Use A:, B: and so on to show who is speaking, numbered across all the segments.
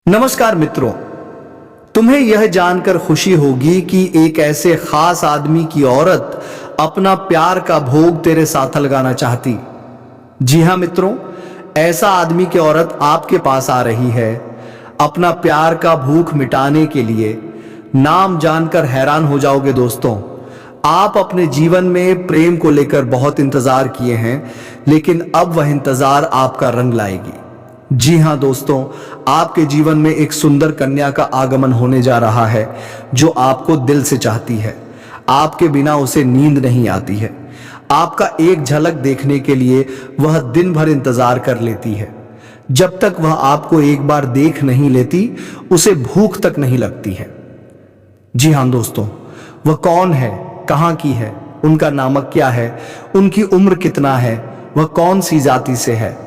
A: नमस्कार मित्रों, तुम्हें यह जानकर खुशी होगी कि एक ऐसे खास आदमी की औरत अपना प्यार का भोग तेरे साथ लगाना चाहती। जी हां मित्रों, ऐसा आदमी की औरत आपके पास आ रही है अपना प्यार का भूख मिटाने के लिए। नाम जानकर हैरान हो जाओगे दोस्तों। आप अपने जीवन में प्रेम को लेकर बहुत इंतजार किए हैं, लेकिन अब वह इंतजार आपका रंग लाएगी। जी हां दोस्तों, आपके जीवन में एक सुंदर कन्या का आगमन होने जा रहा है जो आपको दिल से चाहती है। आपके बिना उसे नींद नहीं आती है। आपका एक झलक देखने के लिए वह दिन भर इंतजार कर लेती है। जब तक वह आपको एक बार देख नहीं लेती, उसे भूख तक नहीं लगती है। जी हां दोस्तों, वह कौन है, कहां की है, उनका नामक क्या है, उनकी उम्र कितना है, वह कौन सी जाति से है,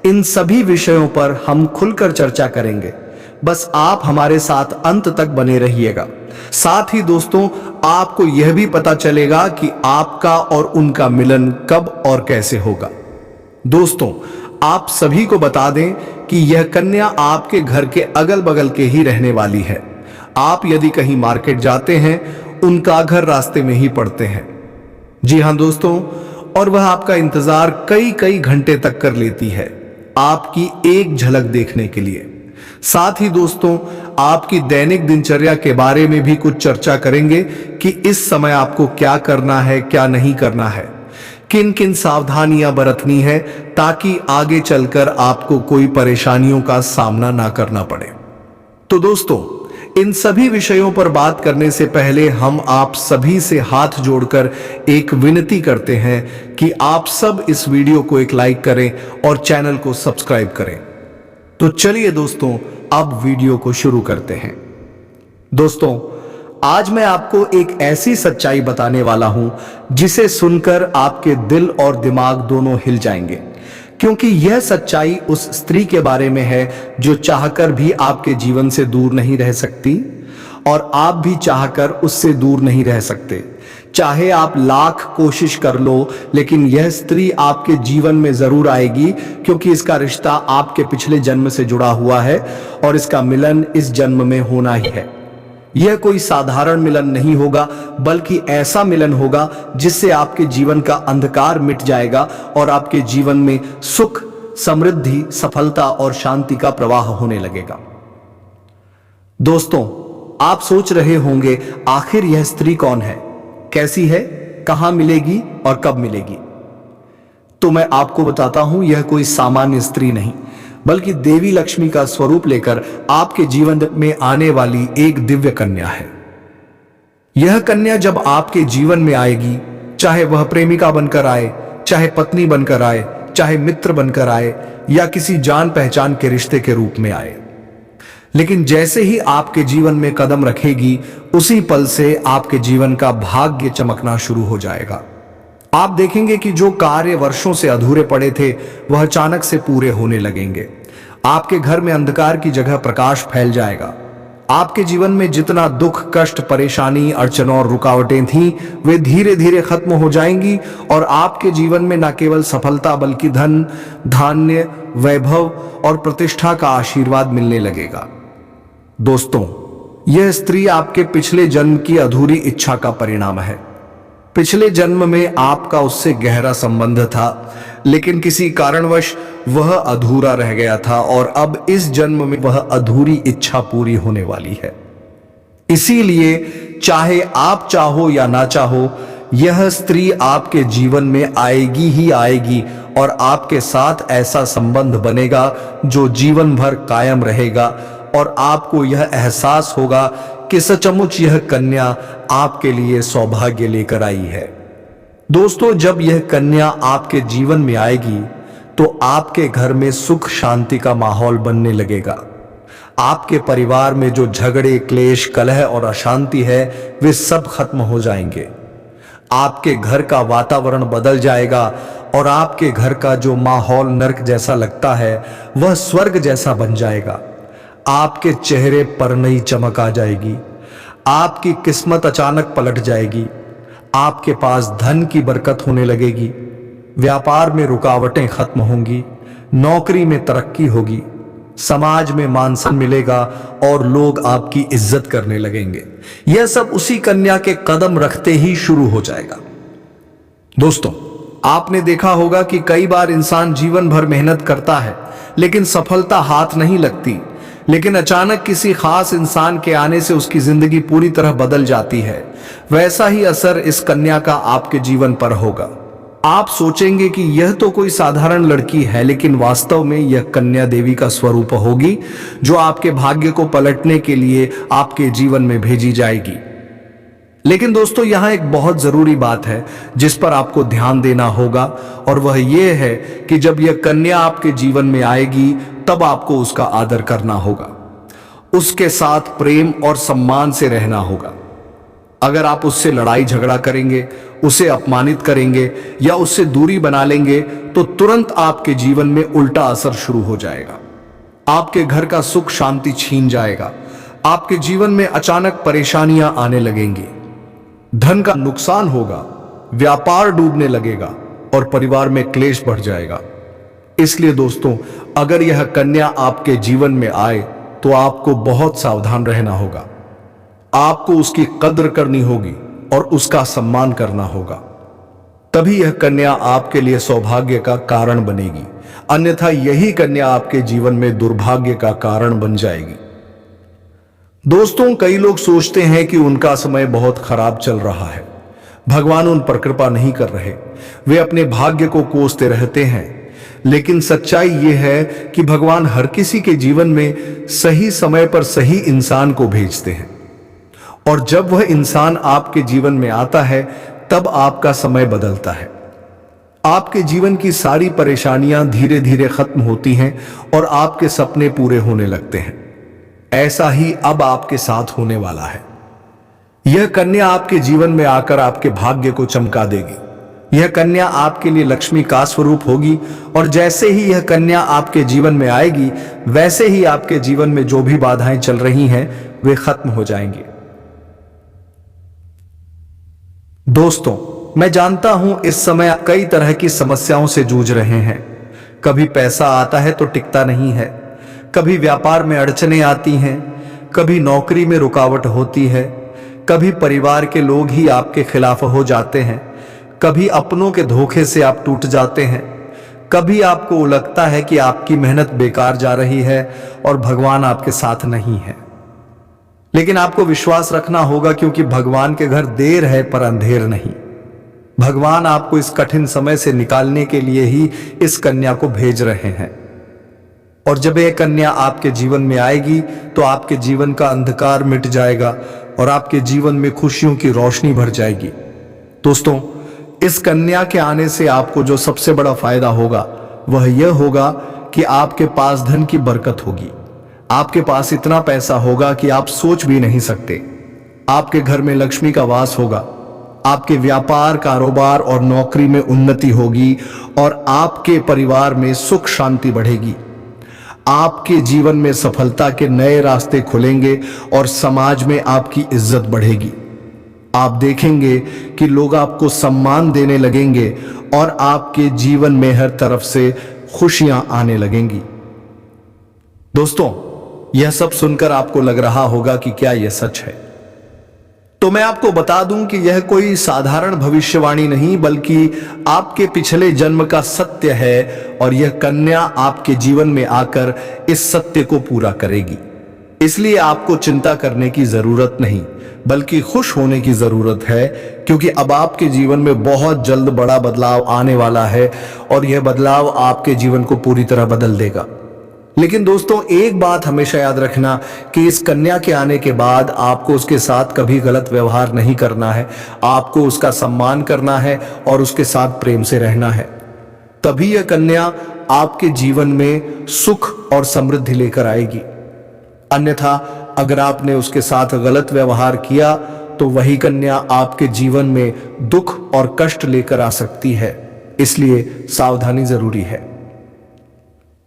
A: इन सभी विषयों पर हम खुलकर चर्चा करेंगे। बस आप हमारे साथ अंत तक बने रहिएगा। साथ ही दोस्तों, आपको यह भी पता चलेगा कि आपका और उनका मिलन कब और कैसे होगा। दोस्तों, आप सभी को बता दें कि यह कन्या आपके घर के अगल बगल के ही रहने वाली है। आप यदि कहीं मार्केट जाते हैं, उनका घर रास्ते में ही पड़ते हैं। जी हां दोस्तों, और वह आपका इंतजार कई कई घंटे तक कर लेती है आपकी एक झलक देखने के लिए। साथ ही दोस्तों, आपकी दैनिक दिनचर्या के बारे में भी कुछ चर्चा करेंगे कि इस समय आपको क्या करना है, क्या नहीं करना है, किन किन सावधानियां बरतनी है ताकि आगे चलकर आपको कोई परेशानियों का सामना ना करना पड़े। तो दोस्तों, इन सभी विषयों पर बात करने से पहले हम आप सभी से हाथ जोड़कर एक विनती करते हैं कि आप सब इस वीडियो को एक लाइक करें और चैनल को सब्सक्राइब करें। तो चलिए दोस्तों, अब वीडियो को शुरू करते हैं। दोस्तों, आज मैं आपको एक ऐसी सच्चाई बताने वाला हूं जिसे सुनकर आपके दिल और दिमाग दोनों हिल जाएंगे, क्योंकि यह सच्चाई उस स्त्री के बारे में है जो चाहकर भी आपके जीवन से दूर नहीं रह सकती और आप भी चाहकर उससे दूर नहीं रह सकते। चाहे आप लाख कोशिश कर लो, लेकिन यह स्त्री आपके जीवन में जरूर आएगी, क्योंकि इसका रिश्ता आपके पिछले जन्म से जुड़ा हुआ है और इसका मिलन इस जन्म में होना ही है। यह कोई साधारण मिलन नहीं होगा, बल्कि ऐसा मिलन होगा जिससे आपके जीवन का अंधकार मिट जाएगा और आपके जीवन में सुख, समृद्धि, सफलता और शांति का प्रवाह होने लगेगा। दोस्तों, आप सोच रहे होंगे आखिर यह स्त्री कौन है, कैसी है, कहां मिलेगी और कब मिलेगी। तो मैं आपको बताता हूं, यह कोई सामान्य स्त्री नहीं, बल्कि देवी लक्ष्मी का स्वरूप लेकर आपके जीवन में आने वाली एक दिव्य कन्या है। यह कन्या जब आपके जीवन में आएगी, चाहे वह प्रेमिका बनकर आए, चाहे पत्नी बनकर आए, चाहे मित्र बनकर आए या किसी जान पहचान के रिश्ते के रूप में आए, लेकिन जैसे ही आपके जीवन में कदम रखेगी, उसी पल से आपके जीवन का भाग्य चमकना शुरू हो जाएगा। आप देखेंगे कि जो कार्य वर्षों से अधूरे पड़े थे, वह अचानक से पूरे होने लगेंगे। आपके घर में अंधकार की जगह प्रकाश फैल जाएगा। आपके जीवन में जितना दुख, कष्ट, परेशानी, अड़चनों और रुकावटें थीं, वे धीरे धीरे खत्म हो जाएंगी और आपके जीवन में न केवल सफलता, बल्कि धन, धान्य, वैभव और प्रतिष्ठा का आशीर्वाद मिलने लगेगा। दोस्तों, यह स्त्री आपके पिछले जन्म की अधूरी इच्छा का परिणाम है। पिछले जन्म में आपका उससे गहरा संबंध था, लेकिन किसी कारणवश वह अधूरा रह गया था और अब इस जन्म में वह अधूरी इच्छा पूरी होने वाली है। इसीलिए चाहे आप चाहो या ना चाहो, यह स्त्री आपके जीवन में आएगी ही आएगी और आपके साथ ऐसा संबंध बनेगा जो जीवन भर कायम रहेगा और आपको यह एहसास होगा कि सचमुच यह कन्या आपके लिए सौभाग्य लेकर आई है। दोस्तों, जब यह कन्या आपके जीवन में आएगी तो आपके घर में सुख, शांति का माहौल बनने लगेगा। आपके परिवार में जो झगड़े, क्लेश, कलह और अशांति है, वे सब खत्म हो जाएंगे। आपके घर का वातावरण बदल जाएगा और आपके घर का जो माहौल नर्क जैसा लगता है, वह स्वर्ग जैसा बन जाएगा। आपके चेहरे पर नई चमक आ जाएगी। आपकी किस्मत अचानक पलट जाएगी। आपके पास धन की बरकत होने लगेगी। व्यापार में रुकावटें खत्म होंगी। नौकरी में तरक्की होगी। समाज में मान सम्मान मिलेगा और लोग आपकी इज्जत करने लगेंगे। यह सब उसी कन्या के कदम रखते ही शुरू हो जाएगा। दोस्तों, आपने देखा होगा कि कई बार इंसान जीवन भर मेहनत करता है लेकिन सफलता हाथ नहीं लगती, लेकिन अचानक किसी खास इंसान के आने से उसकी जिंदगी पूरी तरह बदल जाती है। वैसा ही असर इस कन्या का आपके जीवन पर होगा। आप सोचेंगे कि यह तो कोई साधारण लड़की है, लेकिन वास्तव में यह कन्या देवी का स्वरूप होगी जो आपके भाग्य को पलटने के लिए आपके जीवन में भेजी जाएगी। लेकिन दोस्तों, यहां एक बहुत जरूरी बात है जिस पर आपको ध्यान देना होगा, और वह यह है कि जब यह कन्या आपके जीवन में आएगी तब आपको उसका आदर करना होगा, उसके साथ प्रेम और सम्मान से रहना होगा। अगर आप उससे लड़ाई झगड़ा करेंगे, उसे अपमानित करेंगे या उससे दूरी बना लेंगे तो तुरंत आपके जीवन में उल्टा असर शुरू हो जाएगा। आपके घर का सुख शांति छीन जाएगा, आपके जीवन में अचानक परेशानियां आने लगेंगी, धन का नुकसान होगा, व्यापार डूबने लगेगा और परिवार में क्लेश बढ़ जाएगा। इसलिए दोस्तों, अगर यह कन्या आपके जीवन में आए तो आपको बहुत सावधान रहना होगा। आपको उसकी कद्र करनी होगी और उसका सम्मान करना होगा, तभी यह कन्या आपके लिए सौभाग्य का कारण बनेगी। अन्यथा यही कन्या आपके जीवन में दुर्भाग्य का कारण बन जाएगी। दोस्तों, कई लोग सोचते हैं कि उनका समय बहुत खराब चल रहा है, भगवान उन पर कृपा नहीं कर रहे, वे अपने भाग्य को कोसते रहते हैं। लेकिन सच्चाई यह है कि भगवान हर किसी के जीवन में सही समय पर सही इंसान को भेजते हैं, और जब वह इंसान आपके जीवन में आता है तब आपका समय बदलता है। आपके जीवन की सारी परेशानियां धीरे धीरे खत्म होती हैं और आपके सपने पूरे होने लगते हैं। ऐसा ही अब आपके साथ होने वाला है। यह कन्या आपके जीवन में आकर आपके भाग्य को चमका देगी। यह कन्या आपके लिए लक्ष्मी का स्वरूप होगी, और जैसे ही यह कन्या आपके जीवन में आएगी वैसे ही आपके जीवन में जो भी बाधाएं चल रही हैं वे खत्म हो जाएंगी। दोस्तों, मैं जानता हूं इस समय आप कई तरह की समस्याओं से जूझ रहे हैं। कभी पैसा आता है तो टिकता नहीं है, कभी व्यापार में अड़चनें आती हैं, कभी नौकरी में रुकावट होती है, कभी परिवार के लोग ही आपके खिलाफ हो जाते हैं, कभी अपनों के धोखे से आप टूट जाते हैं, कभी आपको लगता है कि आपकी मेहनत बेकार जा रही है और भगवान आपके साथ नहीं है। लेकिन आपको विश्वास रखना होगा, क्योंकि भगवान के घर देर है पर अंधेर नहीं। भगवान आपको इस कठिन समय से निकालने के लिए ही इस कन्या को भेज रहे हैं, और जब यह कन्या आपके जीवन में आएगी तो आपके जीवन का अंधकार मिट जाएगा और आपके जीवन में खुशियों की रोशनी भर जाएगी। दोस्तों, इस कन्या के आने से आपको जो सबसे बड़ा फायदा होगा वह यह होगा कि आपके पास धन की बरकत होगी। आपके पास इतना पैसा होगा कि आप सोच भी नहीं सकते। आपके घर में लक्ष्मी का वास होगा, आपके व्यापार, कारोबार और नौकरी में उन्नति होगी, और आपके परिवार में सुख शांति बढ़ेगी। आपके जीवन में सफलता के नए रास्ते खुलेंगे और समाज में आपकी इज्जत बढ़ेगी। आप देखेंगे कि लोग आपको सम्मान देने लगेंगे और आपके जीवन में हर तरफ से खुशियां आने लगेंगी। दोस्तों, यह सब सुनकर आपको लग रहा होगा कि क्या यह सच है? तो मैं आपको बता दूं कि यह कोई साधारण भविष्यवाणी नहीं, बल्कि आपके पिछले जन्म का सत्य है, और यह कन्या आपके जीवन में आकर इस सत्य को पूरा करेगी। इसलिए आपको चिंता करने की जरूरत नहीं, बल्कि खुश होने की जरूरत है, क्योंकि अब आपके जीवन में बहुत जल्द बड़ा बदलाव आने वाला है, और यह बदलाव आपके जीवन को पूरी तरह बदल देगा। लेकिन दोस्तों, एक बात हमेशा याद रखना कि इस कन्या के आने के बाद आपको उसके साथ कभी गलत व्यवहार नहीं करना है। आपको उसका सम्मान करना है और उसके साथ प्रेम से रहना है। तभी यह कन्या आपके जीवन में सुख और समृद्धि लेकर आएगी। अन्यथा अगर आपने उसके साथ गलत व्यवहार किया तो वही कन्या आपके जीवन में दुख और कष्ट लेकर आ सकती है। इसलिए सावधानी जरूरी है।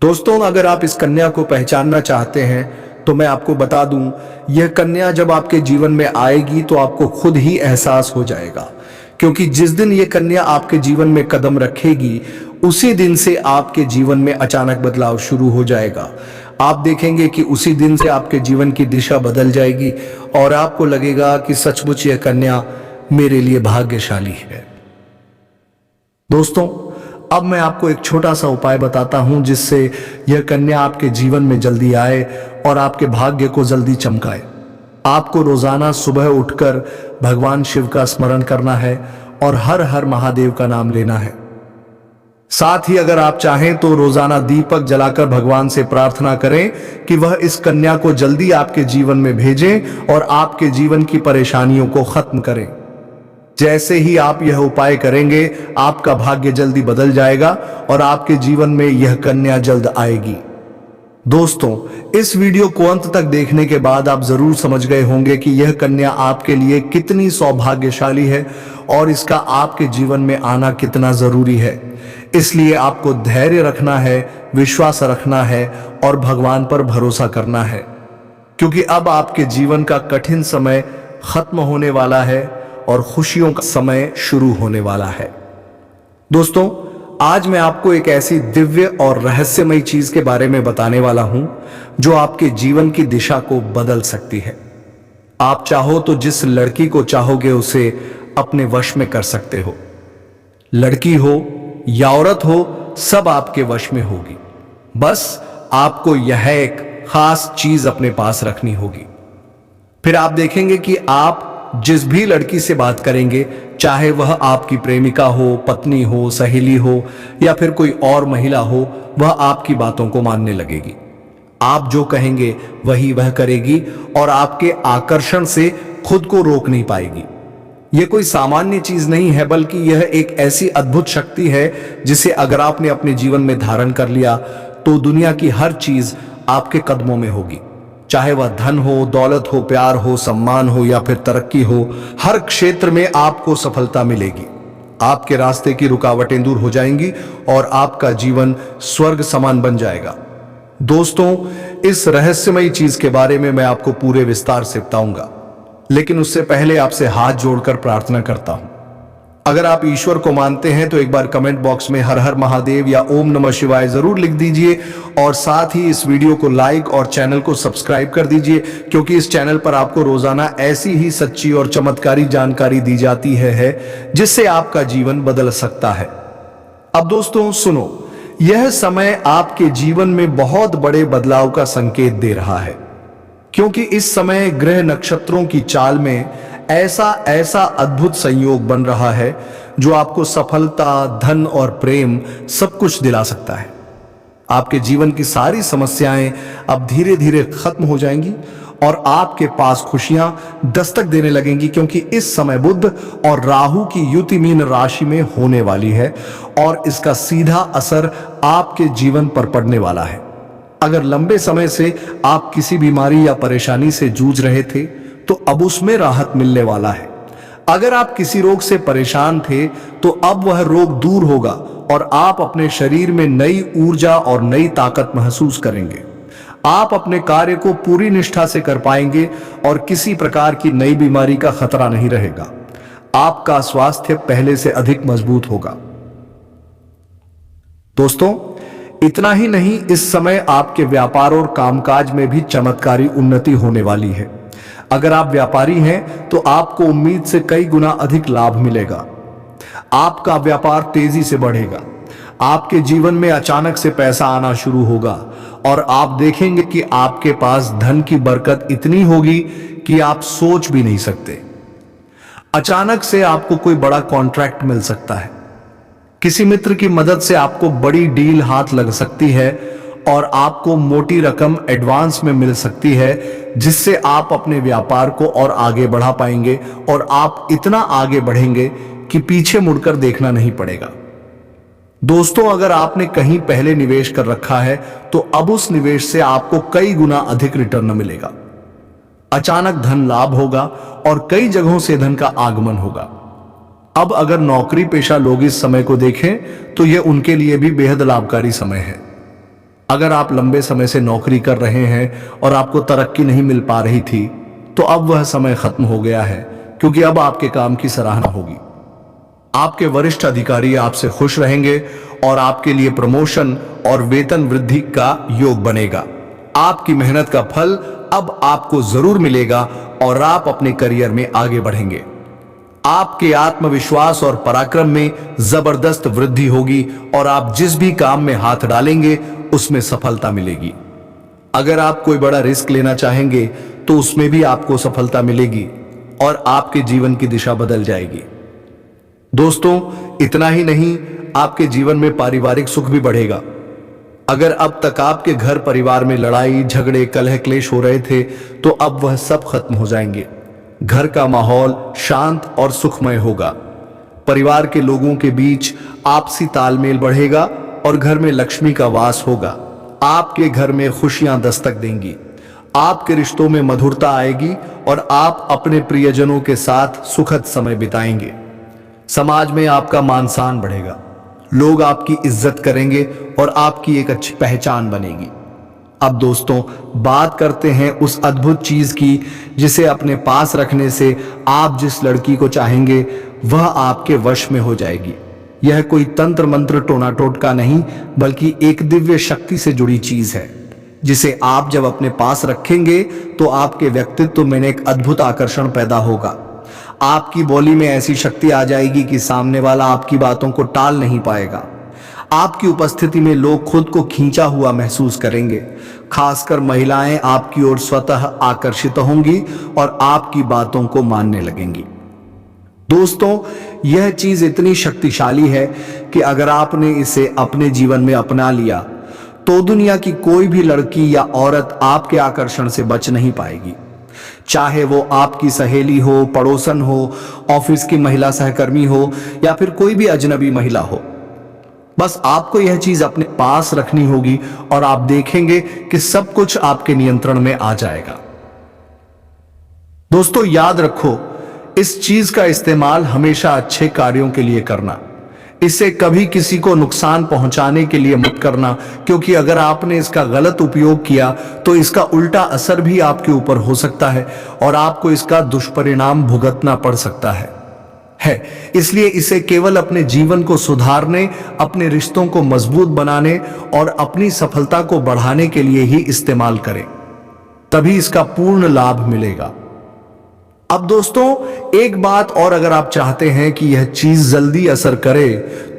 A: दोस्तों, अगर आप इस कन्या को पहचानना चाहते हैं तो मैं आपको बता दूं, यह कन्या जब आपके जीवन में आएगी तो आपको खुद ही एहसास हो जाएगा, क्योंकि जिस दिन यह कन्या आपके जीवन में कदम रखेगी उसी दिन से आपके जीवन में अचानक बदलाव शुरू हो जाएगा। आप देखेंगे कि उसी दिन से आपके जीवन की दिशा बदल जाएगी और आपको लगेगा कि सचमुच यह कन्या मेरे लिए भाग्यशाली है। दोस्तों, अब मैं आपको एक छोटा सा उपाय बताता हूं जिससे यह कन्या आपके जीवन में जल्दी आए और आपके भाग्य को जल्दी चमकाए। आपको रोजाना सुबह उठकर भगवान शिव का स्मरण करना है और हर हर महादेव का नाम लेना है। साथ ही अगर आप चाहें तो रोजाना दीपक जलाकर भगवान से प्रार्थना करें कि वह इस कन्या को जल्दी आपके जीवन में भेजें और आपके जीवन की परेशानियों को खत्म करें। जैसे ही आप यह उपाय करेंगे, आपका भाग्य जल्दी बदल जाएगा और आपके जीवन में यह कन्या जल्द आएगी। दोस्तों, इस वीडियो को अंत तक देखने के बाद आप जरूर समझ गए होंगे कि यह कन्या आपके लिए कितनी सौभाग्यशाली है और इसका आपके जीवन में आना कितना जरूरी है। इसलिए आपको धैर्य रखना है, विश्वास रखना है और भगवान पर भरोसा करना है, क्योंकि अब आपके जीवन का कठिन समय खत्म होने वाला है और खुशियों का समय शुरू होने वाला है। दोस्तों, आज मैं आपको एक ऐसी दिव्य और रहस्यमयी चीज के बारे में बताने वाला हूं जो आपके जीवन की दिशा को बदल सकती है। आप चाहो तो जिस लड़की को चाहोगे उसे अपने वश में कर सकते हो। लड़की हो या औरत हो, सब आपके वश में होगी। बस आपको यह एक खास चीज अपने पास रखनी होगी। फिर आप देखेंगे कि आप जिस भी लड़की से बात करेंगे, चाहे वह आपकी प्रेमिका हो, पत्नी हो, सहेली हो या फिर कोई और महिला हो, वह आपकी बातों को मानने लगेगी। आप जो कहेंगे वही वह करेगी और आपके आकर्षण से खुद को रोक नहीं पाएगी। यह कोई सामान्य चीज नहीं है, बल्कि यह एक ऐसी अद्भुत शक्ति है जिसे अगर आपने अपने जीवन में धारण कर लिया तो दुनिया की हर चीज आपके कदमों में होगी। चाहे वह धन हो, दौलत हो, प्यार हो, सम्मान हो या फिर तरक्की हो, हर क्षेत्र में आपको सफलता मिलेगी। आपके रास्ते की रुकावटें दूर हो जाएंगी और आपका जीवन स्वर्ग समान बन जाएगा। दोस्तों, इस रहस्यमयी चीज के बारे में मैं आपको पूरे विस्तार से बताऊंगा, लेकिन उससे पहले आपसे हाथ जोड़कर प्रार्थना करता हूं। अगर आप ईश्वर को मानते हैं तो एक बार कमेंट बॉक्स में हर हर महादेव या ओम नमः शिवाय जरूर लिख दीजिए और साथ ही इस वीडियो को लाइक और चैनल को सब्सक्राइब कर दीजिए, क्योंकि इस चैनल पर आपको रोजाना ऐसी ही सच्ची और चमत्कारी जानकारी दी जाती है जिससे आपका जीवन बदल सकता है। अब दोस्तों सुनो, यह समय आपके जीवन में बहुत बड़े बदलाव का संकेत दे रहा है, क्योंकि इस समय ग्रह नक्षत्रों की चाल में ऐसा अद्भुत संयोग बन रहा है जो आपको सफलता, धन और प्रेम सब कुछ दिला सकता है। आपके जीवन की सारी समस्याएं अब धीरे धीरे खत्म हो जाएंगी और आपके पास खुशियां दस्तक देने लगेंगी, क्योंकि इस समय बुध और राहु की युति मीन राशि में होने वाली है और इसका सीधा असर आपके जीवन पर पड़ने वाला है। अगर लंबे समय से आप किसी बीमारी या परेशानी से जूझ रहे थे तो अब उसमें राहत मिलने वाला है। अगर आप किसी रोग से परेशान थे तो अब वह रोग दूर होगा और आप अपने शरीर में नई ऊर्जा और नई ताकत महसूस करेंगे। आप अपने कार्य को पूरी निष्ठा से कर पाएंगे और किसी प्रकार की नई बीमारी का खतरा नहीं रहेगा। आपका स्वास्थ्य पहले से अधिक मजबूत होगा। दोस्तों, इतना ही नहीं, इस समय आपके व्यापार और कामकाज में भी चमत्कारी उन्नति होने वाली है। अगर आप व्यापारी हैं तो आपको उम्मीद से कई गुना अधिक लाभ मिलेगा। आपका व्यापार तेजी से बढ़ेगा। आपके जीवन में अचानक से पैसा आना शुरू होगा और आप देखेंगे कि आपके पास धन की बरकत इतनी होगी कि आप सोच भी नहीं सकते। अचानक से आपको कोई बड़ा कॉन्ट्रैक्ट मिल सकता है। किसी मित्र की मदद से आपको बड़ी डील हाथ लग सकती है और आपको मोटी रकम एडवांस में मिल सकती है, जिससे आप अपने व्यापार को और आगे बढ़ा पाएंगे और आप इतना आगे बढ़ेंगे कि पीछे मुड़कर देखना नहीं पड़ेगा। दोस्तों, अगर आपने कहीं पहले निवेश कर रखा है तो अब उस निवेश से आपको कई गुना अधिक रिटर्न मिलेगा। अचानक धन लाभ होगा और कई जगहों से धन का आगमन होगा। अब अगर नौकरी पेशा लोग इस समय को देखें तो यह उनके लिए भी बेहद लाभकारी समय है। अगर आप लंबे समय से नौकरी कर रहे हैं और आपको तरक्की नहीं मिल पा रही थी तो अब वह समय खत्म हो गया है, क्योंकि अब आपके काम की सराहना होगी। आपके वरिष्ठ अधिकारी आपसे खुश रहेंगे और आपके लिए प्रमोशन और वेतन वृद्धि का योग बनेगा। आपकी मेहनत का फल अब आपको जरूर मिलेगा और आप अपने करियर में आगे बढ़ेंगे। आपके आत्मविश्वास और पराक्रम में जबरदस्त वृद्धि होगी और आप जिस भी काम में हाथ डालेंगे उसमें सफलता मिलेगी। अगर आप कोई बड़ा रिस्क लेना चाहेंगे तो उसमें भी आपको सफलता मिलेगी और आपके जीवन की दिशा बदल जाएगी। दोस्तों, इतना ही नहीं, आपके जीवन में पारिवारिक सुख भी बढ़ेगा। अगर अब तक आपके घर परिवार में लड़ाई झगड़े कलह क्लेश हो रहे थे तो अब वह सब खत्म हो जाएंगे। घर का माहौल शांत और सुखमय होगा। परिवार के लोगों के बीच आपसी तालमेल बढ़ेगा और घर में लक्ष्मी का वास होगा। आपके घर में खुशियां दस्तक देंगी। आपके रिश्तों में मधुरता आएगी और आप अपने प्रियजनों के साथ सुखद समय बिताएंगे। समाज में आपका मान सम्मान बढ़ेगा। लोग आपकी इज्जत करेंगे और आपकी एक अच्छी पहचान बनेगी। अब दोस्तों, बात करते हैं उस अद्भुत चीज की जिसे अपने पास रखने से आप जिस लड़की को चाहेंगे वह आपके वश में हो जाएगी। यह कोई तंत्र मंत्र टोना टोटका नहीं, बल्कि एक दिव्य शक्ति से जुड़ी चीज है जिसे आप जब अपने पास रखेंगे तो आपके व्यक्तित्व में एक अद्भुत आकर्षण पैदा होगा। आपकी बोली में ऐसी शक्ति आ जाएगी कि सामने वाला आपकी बातों को टाल नहीं पाएगा। आपकी उपस्थिति में लोग खुद को खींचा हुआ महसूस करेंगे। खासकर महिलाएं आपकी ओर स्वतः आकर्षित होंगी और आपकी बातों को मानने लगेंगी। दोस्तों, यह चीज इतनी शक्तिशाली है कि अगर आपने इसे अपने जीवन में अपना लिया तो दुनिया की कोई भी लड़की या औरत आपके आकर्षण से बच नहीं पाएगी। चाहे वो आपकी सहेली हो, पड़ोसन हो, ऑफिस की महिला सहकर्मी हो या फिर कोई भी अजनबी महिला हो। बस आपको यह चीज अपने पास रखनी होगी और आप देखेंगे कि सब कुछ आपके नियंत्रण में आ जाएगा। दोस्तों, याद रखो, इस चीज का इस्तेमाल हमेशा अच्छे कार्यों के लिए करना। इसे कभी किसी को नुकसान पहुंचाने के लिए मत करना, क्योंकि अगर आपने इसका गलत उपयोग किया तो इसका उल्टा असर भी आपके ऊपर हो सकता है और आपको इसका दुष्परिणाम भुगतना पड़ सकता है। इसलिए इसे केवल अपने जीवन को सुधारने, अपने रिश्तों को मजबूत बनाने और अपनी सफलता को बढ़ाने के लिए ही इस्तेमाल करें, तभी इसका पूर्ण लाभ मिलेगा। अब दोस्तों, एक बात और, अगर आप चाहते हैं कि यह चीज जल्दी असर करे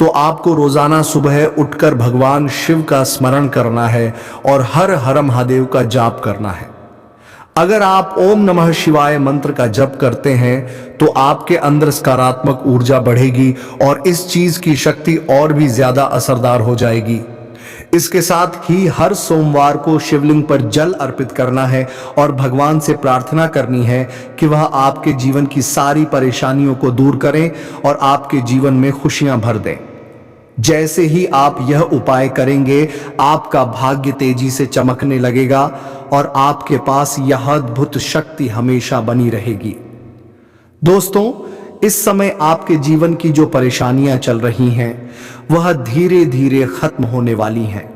A: तो आपको रोजाना सुबह उठकर भगवान शिव का स्मरण करना है और हर हर महादेव का जाप करना है। अगर आप ओम नमः शिवाय मंत्र का जप करते हैं तो आपके अंदर सकारात्मक ऊर्जा बढ़ेगी और इस चीज की शक्ति और भी ज्यादा असरदार हो जाएगी। इसके साथ ही हर सोमवार को शिवलिंग पर जल अर्पित करना है और भगवान से प्रार्थना करनी है कि वह आपके जीवन की सारी परेशानियों को दूर करें और आपके जीवन में खुशियां भर दें। जैसे ही आप यह उपाय करेंगे, आपका भाग्य तेजी से चमकने लगेगा और आपके पास यह अद्भुत शक्ति हमेशा बनी रहेगी। दोस्तों, इस समय आपके जीवन की जो परेशानियां चल रही हैं वह धीरे धीरे खत्म होने वाली हैं।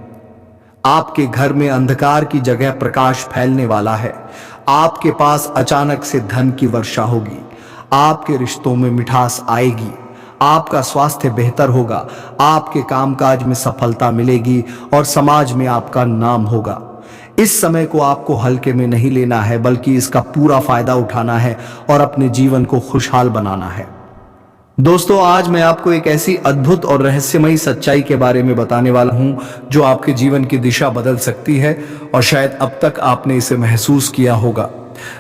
A: आपके घर में अंधकार की जगह प्रकाश फैलने वाला है। आपके पास अचानक से धन की वर्षा होगी। आपके रिश्तों में मिठास आएगी। आपका स्वास्थ्य बेहतर होगा। आपके कामकाज में सफलता मिलेगी और समाज में आपका नाम होगा। इस समय को आपको हल्के में नहीं लेना है, बल्कि इसका पूरा फायदा उठाना है और अपने जीवन को खुशहाल बनाना है। दोस्तों, आज मैं आपको एक ऐसी अद्भुत और रहस्यमयी सच्चाई के बारे में बताने वाला हूं जो आपके जीवन की दिशा बदल सकती है और शायद अब तक आपने इसे महसूस किया होगा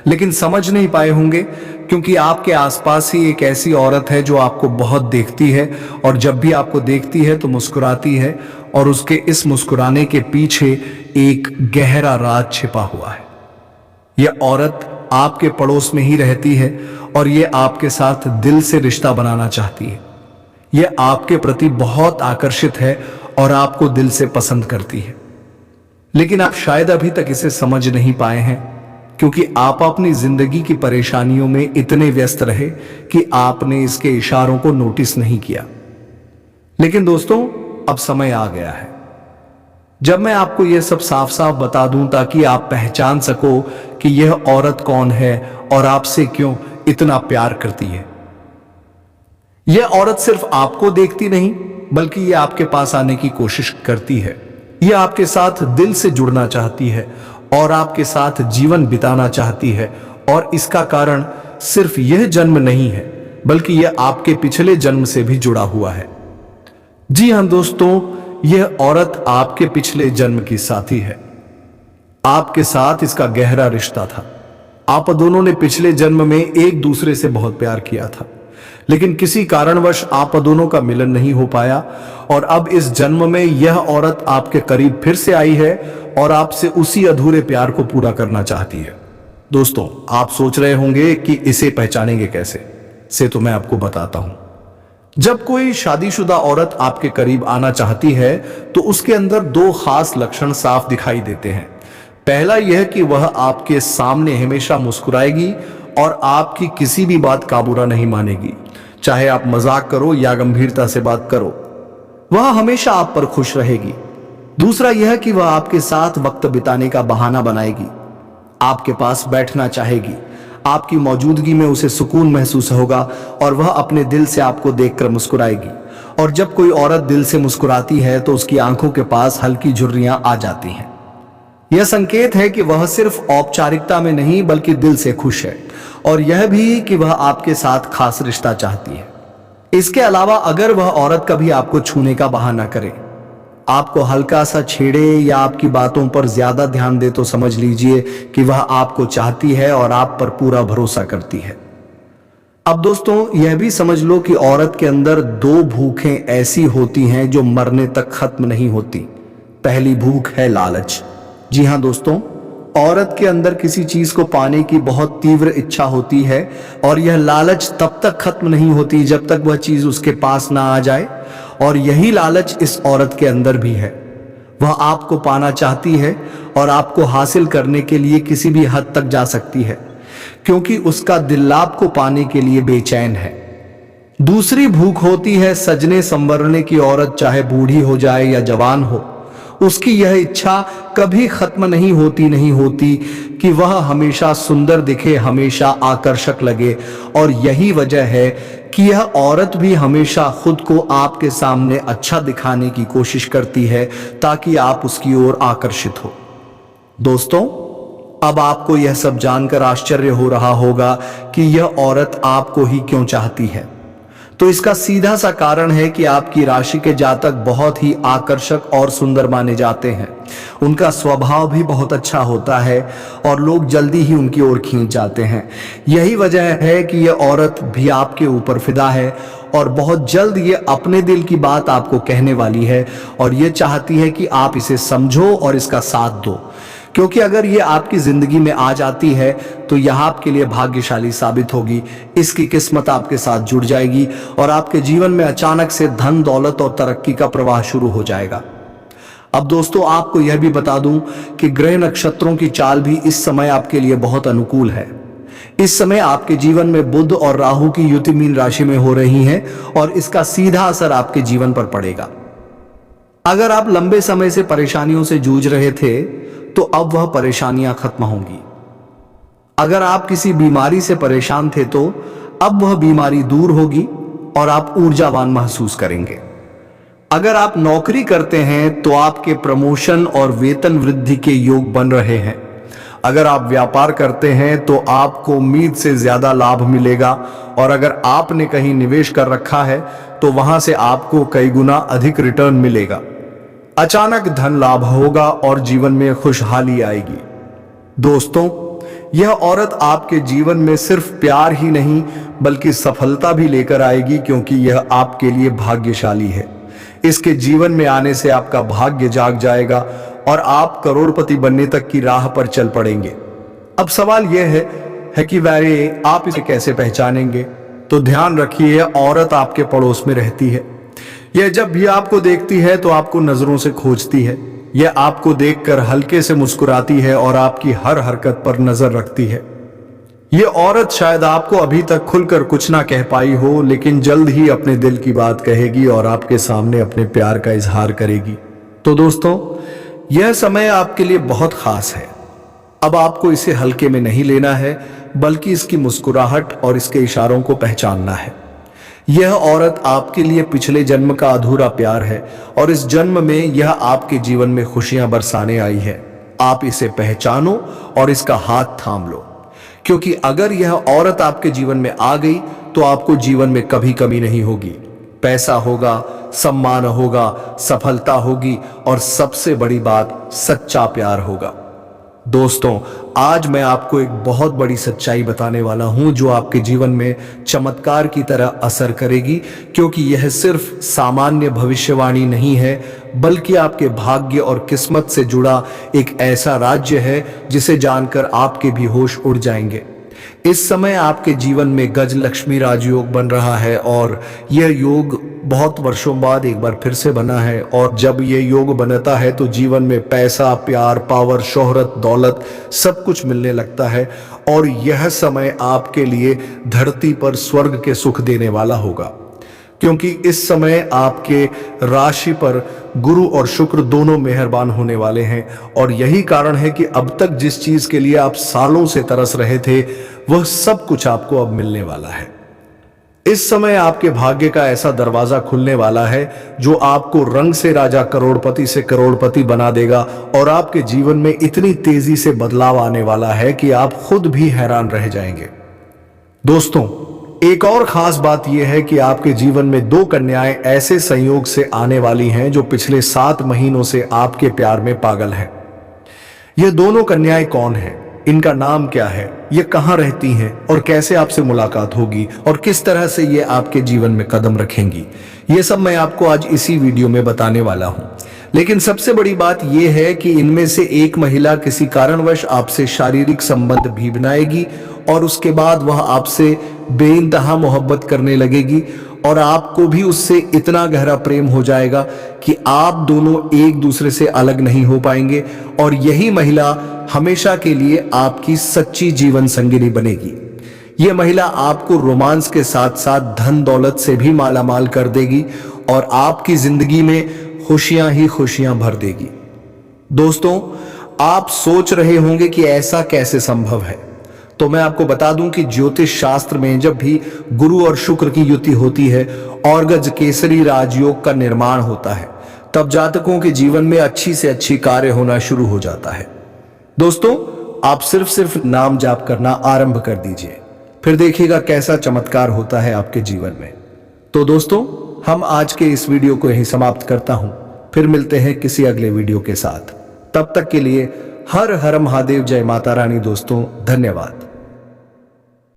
A: लेकिन समझ नहीं पाए होंगे, क्योंकि आपके आसपास ही एक ऐसी औरत है जो आपको बहुत देखती है और जब भी आपको देखती है तो मुस्कुराती है और उसके इस मुस्कुराने के पीछे एक गहरा राज छिपा हुआ है। यह औरत आपके पड़ोस में ही रहती है और यह आपके साथ दिल से रिश्ता बनाना चाहती है। यह आपके प्रति बहुत आकर्षित है और आपको दिल से पसंद करती है, लेकिन आप शायद अभी तक इसे समझ नहीं पाए हैं, क्योंकि आप अपनी जिंदगी की परेशानियों में इतने व्यस्त रहे कि आपने इसके इशारों को नोटिस नहीं किया। लेकिन दोस्तों, अब समय आ गया है जब मैं आपको यह सब साफ साफ बता दूं, ताकि आप पहचान सको कि यह औरत कौन है और आपसे क्यों इतना प्यार करती है। यह औरत सिर्फ आपको देखती नहीं, बल्कि यह आपके पास आने की कोशिश करती है। यह आपके साथ दिल से जुड़ना चाहती है और आपके साथ जीवन बिताना चाहती है। और इसका कारण सिर्फ यह जन्म नहीं है, बल्कि यह आपके पिछले जन्म से भी जुड़ा हुआ है। जी हां दोस्तों, यह औरत आपके पिछले जन्म की साथी है। आपके साथ इसका गहरा रिश्ता था। आप दोनों ने पिछले जन्म में एक दूसरे से बहुत प्यार किया था, लेकिन किसी कारणवश आप दोनों का मिलन नहीं हो पाया। और अब इस जन्म में यह औरत आपके करीब फिर से आई है और आपसे उसी अधूरे प्यार को पूरा करना चाहती है। दोस्तों, आप सोच रहे होंगे कि इसे पहचानेंगे कैसे, से तो मैं आपको बताता हूं। जब कोई शादीशुदा औरत आपके करीब आना चाहती है तो उसके अंदर दो खास लक्षण साफ दिखाई देते हैं। पहला यह कि वह आपके सामने हमेशा मुस्कुराएगी और आपकी किसी भी बात का बुरा नहीं मानेगी, चाहे आप मजाक करो या गंभीरता से बात करो, वह हमेशा आप पर खुश रहेगी। दूसरा यह कि वह आपके साथ वक्त बिताने का बहाना बनाएगी, आपके पास बैठना चाहेगी, आपकी मौजूदगी में उसे सुकून महसूस होगा और वह अपने दिल से आपको देखकर मुस्कुराएगी। और जब कोई औरत दिल से मुस्कुराती है तो उसकी आंखों के पास हल्की झुर्रियां आ जाती हैं। यह संकेत है कि वह सिर्फ औपचारिकता में नहीं बल्कि दिल से खुश है, और यह भी कि वह आपके साथ खास रिश्ता चाहती है। इसके अलावा अगर वह औरत कभी आपको छूने का बहाना करे, आपको हल्का सा छेड़े या आपकी बातों पर ज्यादा ध्यान दे, तो समझ लीजिए कि वह आपको चाहती है और आप पर पूरा भरोसा करती है। अब दोस्तों, यह भी समझ लो कि औरत के अंदर दो भूखें ऐसी होती हैं जो मरने तक खत्म नहीं होती। पहली भूख है लालच। जी हां दोस्तों, औरत के अंदर किसी चीज को पाने की बहुत तीव्र इच्छा होती है और यह लालच तब तक खत्म नहीं होती जब तक वह चीज उसके पास ना आ जाए। और यही लालच इस औरत के अंदर भी है। वह आपको पाना चाहती है और आपको हासिल करने के लिए किसी भी हद तक जा सकती है, क्योंकि उसका दिल आपको पाने के लिए बेचैन है। दूसरी भूख होती है सजने संवरने की औरत, चाहे बूढ़ी हो जाए या जवान हो, उसकी यह इच्छा कभी खत्म नहीं होती कि वह हमेशा सुंदर दिखे, हमेशा आकर्षक लगे। और यही वजह है कि यह औरत भी हमेशा खुद को आपके सामने अच्छा दिखाने की कोशिश करती है ताकि आप उसकी ओर आकर्षित हो। दोस्तों, अब आपको यह सब जानकर आश्चर्य हो रहा होगा कि यह औरत आपको ही क्यों चाहती है। तो इसका सीधा सा कारण है कि आपकी राशि के जातक बहुत ही आकर्षक और सुंदर माने जाते हैं। उनका स्वभाव भी बहुत अच्छा होता है और लोग जल्दी ही उनकी ओर खींच जाते हैं। यही वजह है कि यह औरत भी आपके ऊपर फिदा है और बहुत जल्द ये अपने दिल की बात आपको कहने वाली है और ये चाहती है कि आप इसे समझो और इसका साथ दो, क्योंकि अगर ये आपकी जिंदगी में आ जाती है तो यह आपके लिए भाग्यशाली साबित होगी। इसकी किस्मत आपके साथ जुड़ जाएगी और आपके जीवन में अचानक से धन दौलत और तरक्की का प्रवाह शुरू हो जाएगा। अब दोस्तों, आपको यह भी बता दूं कि ग्रह नक्षत्रों की चाल भी इस समय आपके लिए बहुत अनुकूल है। इस समय आपके जीवन में बुध और राहु की युति मीन राशि में हो रही है और इसका सीधा असर आपके जीवन पर पड़ेगा। अगर आप लंबे समय से परेशानियों से जूझ रहे थे तो अब वह परेशानियां खत्म होंगी। अगर आप किसी बीमारी से परेशान थे तो अब वह बीमारी दूर होगी और आप ऊर्जावान महसूस करेंगे। अगर आप नौकरी करते हैं तो आपके प्रमोशन और वेतन वृद्धि के योग बन रहे हैं। अगर आप व्यापार करते हैं तो आपको उम्मीद से ज्यादा लाभ मिलेगा और अगर आपने कहीं निवेश कर रखा है तो वहां से आपको कई गुना अधिक रिटर्न मिलेगा। अचानक धन लाभ होगा और जीवन में खुशहाली आएगी। दोस्तों, यह औरत आपके जीवन में सिर्फ प्यार ही नहीं बल्कि सफलता भी लेकर आएगी, क्योंकि यह आपके लिए भाग्यशाली है। इसके जीवन में आने से आपका भाग्य जाग जाएगा और आप करोड़पति बनने तक की राह पर चल पड़ेंगे। अब सवाल यह है कि वैसे आप इसे कैसे पहचानेंगे? तो ध्यान रखिए, औरत आपके पड़ोस में रहती है। यह जब भी आपको देखती है तो आपको नजरों से खोजती है। यह आपको देखकर हल्के से मुस्कुराती है और आपकी हर हरकत पर नजर रखती है। यह औरत शायद आपको अभी तक खुलकर कुछ ना कह पाई हो, लेकिन जल्द ही अपने दिल की बात कहेगी और आपके सामने अपने प्यार का इजहार करेगी। तो दोस्तों, यह समय आपके लिए बहुत खास है। अब आपको इसे हल्के में नहीं लेना है, बल्कि इसकी मुस्कुराहट और इसके इशारों को पहचानना है। यह औरत आपके लिए पिछले जन्म का अधूरा प्यार है और इस जन्म में यह आपके जीवन में खुशियां बरसाने आई है। आप इसे पहचानो और इसका हाथ थाम लो, क्योंकि अगर यह औरत आपके जीवन में आ गई तो आपको जीवन में कभी कमी नहीं होगी। पैसा होगा, सम्मान होगा, सफलता होगी और सबसे बड़ी बात सच्चा प्यार होगा। दोस्तों, आज मैं आपको एक बहुत बड़ी सच्चाई बताने वाला हूं जो आपके जीवन में चमत्कार की तरह असर करेगी, क्योंकि यह सिर्फ सामान्य भविष्यवाणी नहीं है, बल्कि आपके भाग्य और किस्मत से जुड़ा एक ऐसा राज्य है जिसे जानकर आपके भी होश उड़ जाएंगे। इस समय आपके जीवन में गज लक्ष्मी राजयोग बन रहा है और यह योग बहुत वर्षों बाद एक बार फिर से बना है। और जब यह योग बनता है तो जीवन में पैसा, प्यार, पावर, शोहरत, दौलत सब कुछ मिलने लगता है और यह समय आपके लिए धरती पर स्वर्ग के सुख देने वाला होगा, क्योंकि इस समय आपके राशि पर गुरु और शुक्र दोनों मेहरबान होने वाले हैं। और यही कारण है कि अब तक जिस चीज के लिए आप सालों से तरस रहे थे वह सब कुछ आपको अब मिलने वाला है। इस समय आपके भाग्य का ऐसा दरवाजा खुलने वाला है जो आपको रंग से राजा, करोड़पति से करोड़पति बना देगा और आपके जीवन में इतनी तेजी से बदलाव आने वाला है कि आप खुद भी हैरान रह जाएंगे। दोस्तों, एक और खास बात यह है कि आपके जीवन में 2 कन्याएं ऐसे संयोग से आने वाली हैं जो पिछले 7 महीनों से आपके प्यार में पागल हैं। ये दोनों कन्याएं कौन हैं? इनका नाम क्या है? ये कहां रहती हैं और कैसे आपसे मुलाकात होगी और किस तरह से ये आपके जीवन में कदम रखेंगी? ये सब मैं आपको आज इसी वीडियो में बताने वाला हूं। लेकिन सबसे बड़ी बात यह है कि इनमें से एक महिला किसी कारणवश आपसे शारीरिक संबंध भी बनाएगी और उसके बाद वह आपसे बेइंतहा मोहब्बत करने लगेगी और आपको भी उससे इतना गहरा प्रेम हो जाएगा कि आप दोनों एक दूसरे से अलग नहीं हो पाएंगे और यही महिला हमेशा के लिए आपकी सच्ची जीवन संगिनी बनेगी। यह महिला आपको रोमांस के साथ साथ धन दौलत से भी मालामाल कर देगी और आपकी जिंदगी में खुशियां ही खुशियां भर देगी। दोस्तों, आप सोच रहे होंगे कि ऐसा कैसे संभव है, तो मैं आपको बता दूं कि ज्योतिष शास्त्र में जब भी गुरु और शुक्र की युति होती है और गज केसरी राजयोग का निर्माण होता है, तब जातकों के जीवन में अच्छी से अच्छी कार्य होना शुरू हो जाता है। दोस्तों, आप सिर्फ नाम जाप करना आरंभ कर दीजिए, फिर देखिएगा कैसा चमत्कार होता है आपके जीवन में। तो दोस्तों, हम आज के इस वीडियो को यहीं समाप्त करता हूं, फिर मिलते हैं किसी अगले वीडियो के साथ। तब तक के लिए हर हर महादेव, जय माता रानी। दोस्तों, धन्यवाद।